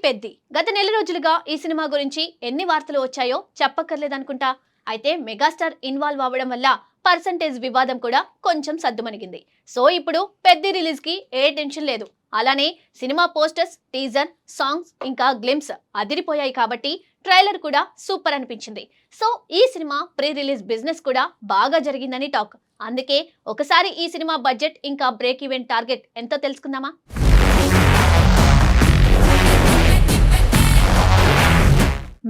పెద్ది గత నెల రోజులుగా ఈ సినిమా గురించి ఎన్ని వార్తలు వచ్చాయో చెప్పక్కర్లేదనుకుంటా. అయితే మెగాస్టార్ ఇన్వాల్వ్ అవ్వడం వల్ల పర్సంటేజ్ వివాదం కూడా కొంచెం సద్దుమణిగింది. సో ఇప్పుడు పెద్ది రిలీజ్ కి ఏ టెన్షన్ లేదు. అలానే సినిమా పోస్టర్స్, టీజర్, సాంగ్స్ ఇంకా గ్లిమ్స్ అదిరిపోయాయి కాబట్టి ట్రైలర్ కూడా సూపర్ అనిపించింది. సో ఈ సినిమా ప్రీ రిలీజ్ బిజినెస్ కూడా బాగా జరిగిందని టాక్. అందుకే ఒకసారి ఈ సినిమా బడ్జెట్ ఇంకా బ్రేక్ ఈవెన్ టార్గెట్ ఎంతో తెలుసుకుందామా?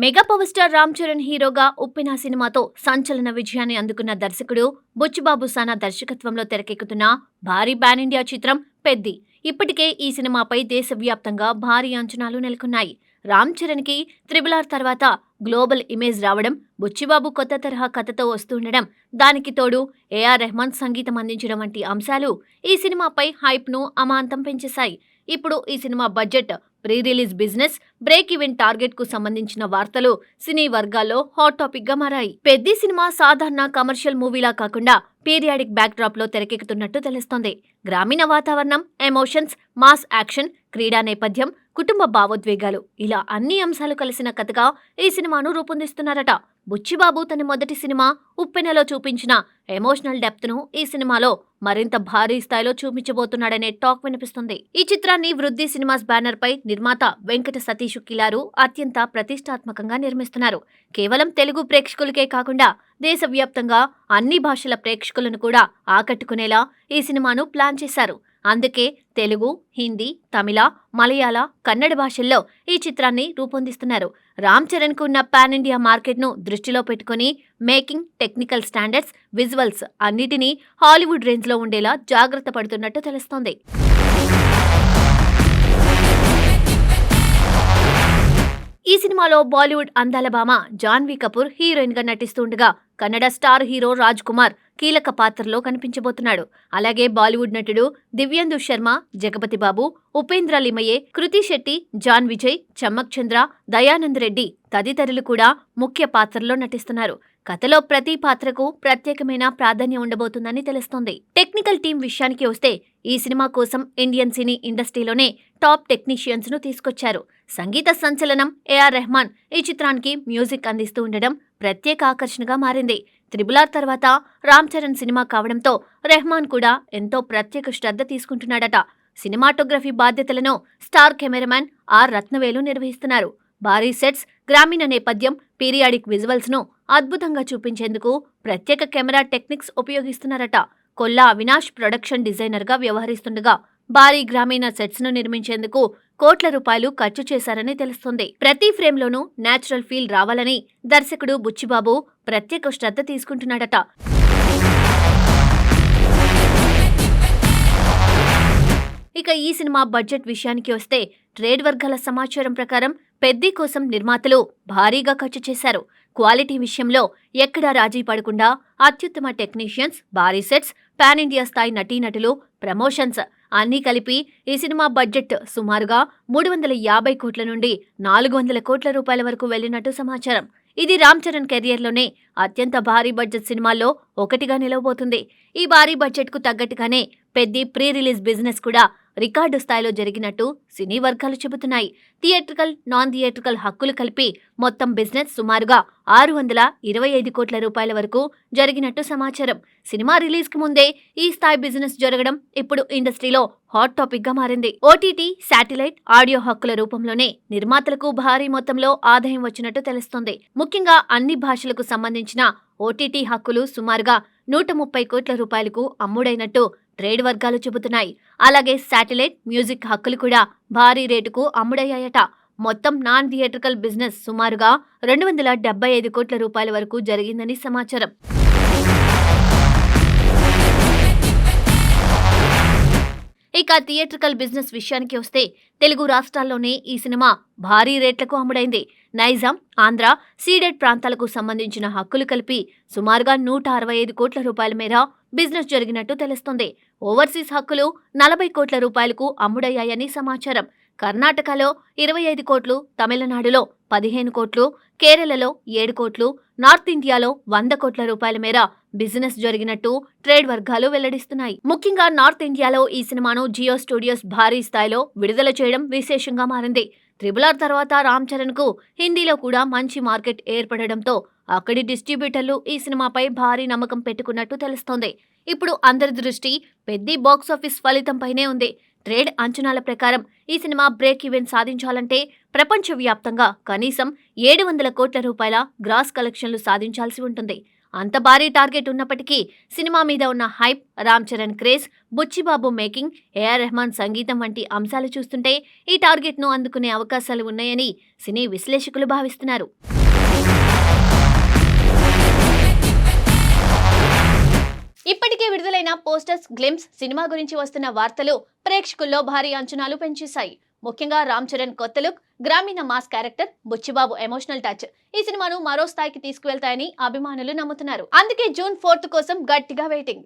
Mega power star Ram Charan హీరోగా ఉప్పెన సినిమాతో సంచలన విజయాన్ని అందుకున్న దర్శకుడు బుచ్చిబాబు సానా దర్శకత్వంలో తెరకెక్కుతున్న భారీ పాన్ ఇండియా చిత్రం పెద్ది. ఇప్పటికే ఈ సినిమాపై దేశవ్యాప్తంగా భారీ అంచనాలు నెలకొన్నాయి. రామ్ చరణ్ కి RRR తర్వాత గ్లోబల్ ఇమేజ్ రావడం, బుచ్చిబాబు కొత్త తరహా కథతో వస్తుండడం, దానికి తోడు AR రెహమాన్ సంగీతం అందించడం వంటి అంశాలు ఈ సినిమాపై హైప్ ను అమాంతం పెంచేశాయి. ఇప్పుడు ఈ cinema budget, pre release business, break even target కు సంబంధించిన వార్తలు సినీ వర్గాల్లో హాట్ టాపిక్ గా మారాయి. పెద్ది సినిమా సాధారణ కమర్షియల్ మూవీలా కాకుండా పీరియాడిక్ బ్యాక్ డ్రాప్ లో తెరకెక్కుతున్నట్టు తెలుస్తోంది. గ్రామీణ వాతావరణం, ఎమోషన్స్, మాస్ యాక్షన్, క్రీడా నేపథ్యం, కుటుంబ భావోద్వేగాలు ఇలా అన్ని అంశాలు కలిసిన కథగా ఈ సినిమాను రూపొందిస్తున్నారట. బుచ్చిబాబు తన మొదటి సినిమా ఉప్పెనలో చూపించిన ఎమోషనల్ డెప్త్ ను ఈ సినిమాలో మరింత భారీ స్థాయిలో చూపించబోతున్నాడనే టాక్ వినిపిస్తుంది. ఈ చిత్రాన్ని వృద్ధి సినిమాస్ బ్యానర్ పై నిర్మాత వెంకట సతీష్ కిలారు అత్యంత ప్రతిష్టాత్మకంగా నిర్మిస్తున్నారు. కేవలం తెలుగు ప్రేక్షకులకే కాకుండా దేశవ్యాప్తంగా అన్ని భాషల ప్రేక్షకులను కూడా ఆకట్టుకునేలా ఈ సినిమాను ప్లాన్ చేశారు. అందుకే తెలుగు, హిందీ, తమిళ, మలయాళ, కన్నడ భాషల్లో ఈ చిత్రాన్ని రూపొందిస్తున్నారు. రామ్ చరణ్ కు ఉన్న పాన్ ఇండియా మార్కెట్ ను దృష్టిలో పెట్టుకుని మేకింగ్, టెక్నికల్ స్టాండర్డ్స్, విజువల్స్ అన్నిటినీ హాలీవుడ్ రేంజ్ లో ఉండేలా జాగ్రత్త పడుతున్నట్టు తెలుస్తోంది. ఈ సినిమాలో బాలీవుడ్ అందాల భామ జాన్వీ కపూర్ హీరోయిన్ గా నటిస్తుండగా కన్నడ స్టార్ హీరో రాజ్ కుమార్ కీలక పాత్రలో కనిపించబోతున్నాడు. అలాగే బాలీవుడ్ నటుడు దివ్యేందు శర్మ, జగపతి బాబు, ఉపేంద్ర లిమయే, కృతి శెట్టి, జాన్ విజయ్, చమ్మక్ చంద్ర, దయానంద్ రెడ్డి తదితరులు కూడా ముఖ్య పాత్రల్లో నటిస్తున్నారు. కథలో ప్రతి పాత్రకు ప్రత్యేకమైన ప్రాధాన్యం ఉండబోతుందని తెలుస్తోంది. టెక్నికల్ టీం విషయానికి వస్తే ఈ సినిమా కోసం ఇండియన్ సినీ ఇండస్ట్రీలోనే టాప్ టెక్నీషియన్స్ ను తీసుకొచ్చారు. సంగీత సంచలనం AR రెహమాన్ ఈ చిత్రానికి మ్యూజిక్ అందిస్తూ ఉండడం ప్రత్యేక ఆకర్షణగా మారింది. RRR తర్వాత రామ్ చరణ్ సినిమా కావడంతో రెహమాన్ కూడా ఎంతో ప్రత్యేక శ్రద్ధ తీసుకుంటున్నాడట. సినిమాటోగ్రఫీ బాధ్యతలను స్టార్ కెమెరామ్యాన్ R రత్నవేలు నిర్వహిస్తున్నారు. భారీ సెట్స్, గ్రామీణ నేపథ్యం, పీరియాడిక్ విజువల్స్ ను అద్భుతంగా చూపించేందుకు ప్రత్యేక కెమెరా టెక్నిక్స్ ఉపయోగిస్తున్నారట. కొల్లా అవినాష్ ప్రొడక్షన్ డిజైనర్ గా వ్యవహరిస్తుండగా భారీ గ్రామీణ సెట్స్ ను నిర్మించేందుకు కోట్ల రూపాయలు ఖర్చు చేశారని తెలుస్తుంది. ప్రతి ఫ్రేమ్ లోనూ నేచురల్ ఫీల్ రావాలని దర్శకుడు బుచ్చిబాబు ప్రత్యేక శ్రద్ధ తీసుకుంటున్నాడట. ఇక ఈ సినిమా బడ్జెట్ విషయానికి వస్తే ట్రేడ్ వర్గాల సమాచారం ప్రకారం పెద్ది కోసం నిర్మాతలు భారీగా ఖర్చు చేశారు. క్వాలిటీ విషయంలో ఎక్కడా రాజీ పడకుండా అత్యుత్తమ టెక్నీషియన్స్, భారీ సెట్స్, పాన్ ఇండియా స్థాయి నటీనటులు, ప్రమోషన్స్ అన్నీ కలిపి ఈ సినిమా బడ్జెట్ సుమారుగా 350 కోట్ల నుండి 400 కోట్ల రూపాయల వరకు వెళ్లినట్టు సమాచారం. ఇది రామ్ చరణ్ కెరియర్లోనే అత్యంత భారీ బడ్జెట్ సినిమాల్లో ఒకటిగా నిలవబోతుంది. ఈ భారీ బడ్జెట్ కు తగ్గట్టుగానే పెద్ది ప్రీ రిలీజ్ బిజినెస్ కూడా రికార్డు స్థాయిలో జరిగినట్టు సినీ వర్గాలు చెబుతున్నాయి. థియేట్రికల్, నాన్ థియేట్రికల్ హక్కులు కలిపి మొత్తం బిజినెస్ సుమారుగా 625 కోట్ల రూపాయల వరకు జరిగినట్టు సమాచారం. సినిమా రిలీజ్ కి ముందే ఈ స్థాయి బిజినెస్ జరగడం ఇప్పుడు ఇండస్ట్రీలో హాట్ టాపిక్ గా మారింది. OTT, శాటిలైట్, ఆడియో హక్కుల రూపంలోనే నిర్మాతలకు భారీ మొత్తంలో ఆదాయం వచ్చినట్టు తెలుస్తోంది. ముఖ్యంగా అన్ని భాషలకు సంబంధించిన OTT హక్కులు సుమారుగా 130 కోట్ల రూపాయలకు అమ్ముడైనట్టు ట్రేడ్ వర్గాలు చెబుతున్నాయి. అలాగే శాటిలైట్, మ్యూజిక్ హక్కులు కూడా భారీ రేటుకు అమ్ముడయ్యాయట. మొత్తం నాన్ థియేట్రికల్ బిజినెస్ సుమారుగా 275 కోట్ల రూపాయల వరకు జరిగిందని సమాచారం. ఇక థియేట్రికల్ బిజినెస్ విషయానికి వస్తే తెలుగు రాష్ట్రాల్లోనే ఈ సినిమా భారీ రేట్లకు అమ్ముడైంది. నైజాం, ఆంధ్ర, సీడెడ్ ప్రాంతాలకు సంబంధించిన హక్కులు కలిపి సుమారుగా 165 కోట్ల రూపాయల మేర బిజినెస్ జరిగినట్టు తెలుస్తోంది. ఓవర్సీస్ హక్కులు 40 కోట్ల రూపాయలకు అమ్ముడయ్యాయని సమాచారం. కర్ణాటకలో 25 కోట్లు, తమిళనాడులో 15 కోట్లు, కేరళలో 7 కోట్లు, నార్త్ ఇండియాలో 100 కోట్ల రూపాయల మేర బిజినెస్ జరిగినట్టు ట్రేడ్ వర్గాలు వెల్లడిస్తున్నాయి. ముఖ్యంగా నార్త్ ఇండియాలో ఈ సినిమాను జియో స్టూడియోస్ భారీ స్థాయిలో విడుదల చేయడం విశేషంగా మారింది. RRR తర్వాత రామ్ చరణ్ కు హిందీలో కూడా మంచి మార్కెట్ ఏర్పడడంతో అక్కడి డిస్ట్రిబ్యూటర్లు ఈ సినిమాపై భారీ నమ్మకం పెట్టుకున్నట్టు తెలుస్తోంది. ఇప్పుడు అందరి దృష్టి పెద్ద బాక్సాఫీస్ ఫలితంపైనే ఉంది. ట్రేడ్ అంచనాల ప్రకారం ఈ సినిమా బ్రేక్ ఈవెన్ సాధించాలంటే ప్రపంచవ్యాప్తంగా కనీసం 700 కోట్ల రూపాయల గ్రాస్ కలెక్షన్లు సాధించాల్సి ఉంటుంది. అంత భారీ టార్గెట్ ఉన్నప్పటికీ సినిమా మీద ఉన్న hype, Ram Charan craze, Buchibabu making, AR Rahman సంగీతం వంటి అంశాలు చూస్తుంటే ఈ టార్గెట్ను అందుకునే అవకాశాలు ఉన్నాయని సినీ విశ్లేషకులు భావిస్తున్నారు. ఇప్పటికే విడుదలైన పోస్టర్స్, గ్లిమ్స్, సినిమా గురించి వస్తున్న వార్తలు ప్రేక్షకుల్లో భారీ అంచనాలు పెంచేశాయి. ముఖ్యంగా రామ్ చరణ్ కొత్త లుక్, గ్రామీణ mass character, Buchibabu emotional touch ఈ సినిమాను మరో స్థాయికి తీసుకువెళ్తాయని అభిమానులు నమ్ముతున్నారు. అందుకే జూన్ 4 కోసం గట్టిగా వెయిటింగ్.